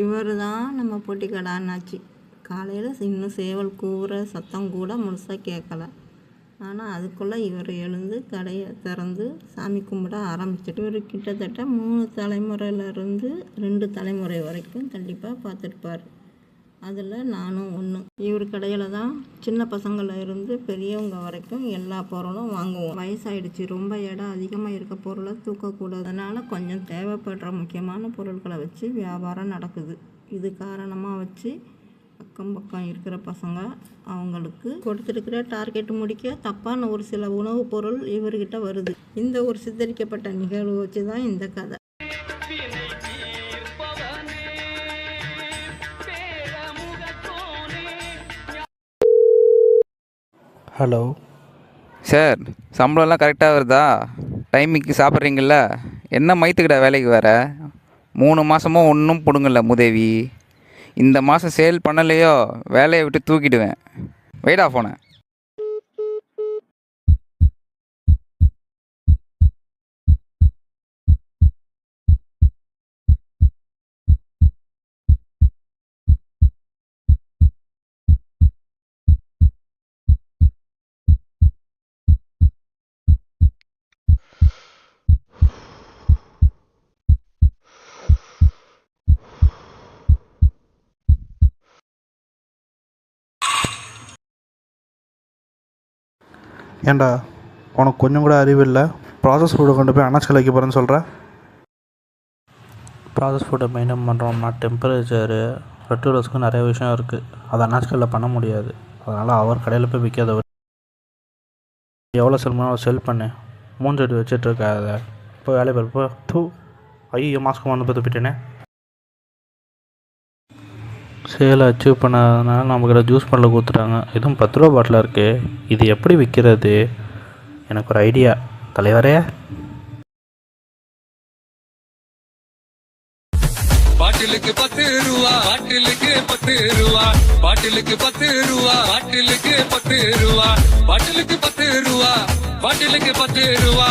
இவர் தான் நம்ம பொட்டிக்கடை அண்ணாச்சி. காலையில் இன்னும் சேவல் கூவுற சத்தம் கூட முழுசாக கேட்கல. ஆனால் அதுக்குள்ளே இவர் எழுந்து கடையை திறந்து சாமி கும்பிட ஆரம்பிச்சிட்டு இவர் கிட்டத்தட்ட 3 தலைமுறையிலேருந்து 2 தலைமுறை வரைக்கும் கண்டிப்பாக பார்த்துருப்பார். அதில் நானும் ஒன்று. இவர் கடையில் தான் சின்ன பசங்களில் இருந்து பெரியவங்க வரைக்கும் எல்லா பொருளும் வாங்குவோம். வயசாயிடுச்சு, ரொம்ப எடை அதிகமாக இருக்க பொருளை தூக்கக்கூடாது. அதனால் கொஞ்சம் தேவைப்படுற முக்கியமான பொருட்களை வச்சு வியாபாரம் நடக்குது. இது காரணமாக வச்சு அக்கம் பக்கம் இருக்கிற பசங்க அவங்களுக்கு கொடுத்துருக்கிற டார்கெட் முடிக்க தப்பான ஒரு சில உணவுப் பொருள் இவர்கிட்ட வருது. இந்த ஒரு சித்தரிக்கப்பட்ட நிகழ்வு வச்சு தான் இந்த கதை. ஹலோ சார், சம்பளம்லாம் கரெக்டாக வருதா? டைமிங்க்கு சாப்பிட்றீங்கள? என்ன மைத்துக்கிட்ட வேலைக்கு வர? 3 மாதமும் ஒன்றும் பிடுங்கல முதேவி. இந்த மாதம் சேல் பண்ணலையோ வேலையை விட்டு தூக்கிடுவேன். வெயிட் ஆஃப் போனேன். ஏண்டா, உனக்கு கொஞ்சம் கூட அறிவு இல்லை? ப்ராசஸ் ஃபுட்டை கொண்டு போய் அண்ணாச்சி வைக்க போகிறேன்னு சொல்கிற? ப்ராசஸ் ஃபுட்டை மெயின்டைன் பண்ணுறோம்னா டெம்பரேச்சரு, ஃபெர்டிலைசர்ஸ்க்கு நிறைய விஷயம் இருக்குது. அதை அண்ணாச்சியில் பண்ண முடியாது. அதனால் அவர் கடையில் போய் விற்காதவர். எவ்வளோ செல் பண்ணால் செல் பண்ணு. மூஞ்சடி வச்சிட்ருக்காத. இப்போ வேலையை பார்ப்போ. தூ, ஐயோ மாஸ்க்கு வந்து பார்த்து போயிட்டேனே. சேலை அச்சீவ் பண்ணாதனால நம்மக்கிட்ட ஜூஸ் பண்ணல கொடுத்துட்டாங்க. இதுவும் 10 ரூபா பாட்டிலாக இருக்குது. இது எப்படி விற்கிறது? எனக்கு ஒரு ஐடியா தலைவரே. பாட்டிலுக்கு 10 ரூபா, பாட்டிலுக்கு 10 ரூபா, பாட்டிலுக்கு 10 ரூபா, பாட்டிலுக்கு 10 ரூபா, பாட்டிலுக்கு 10 ரூபா, பாட்டிலுக்கு 10 ரூபா,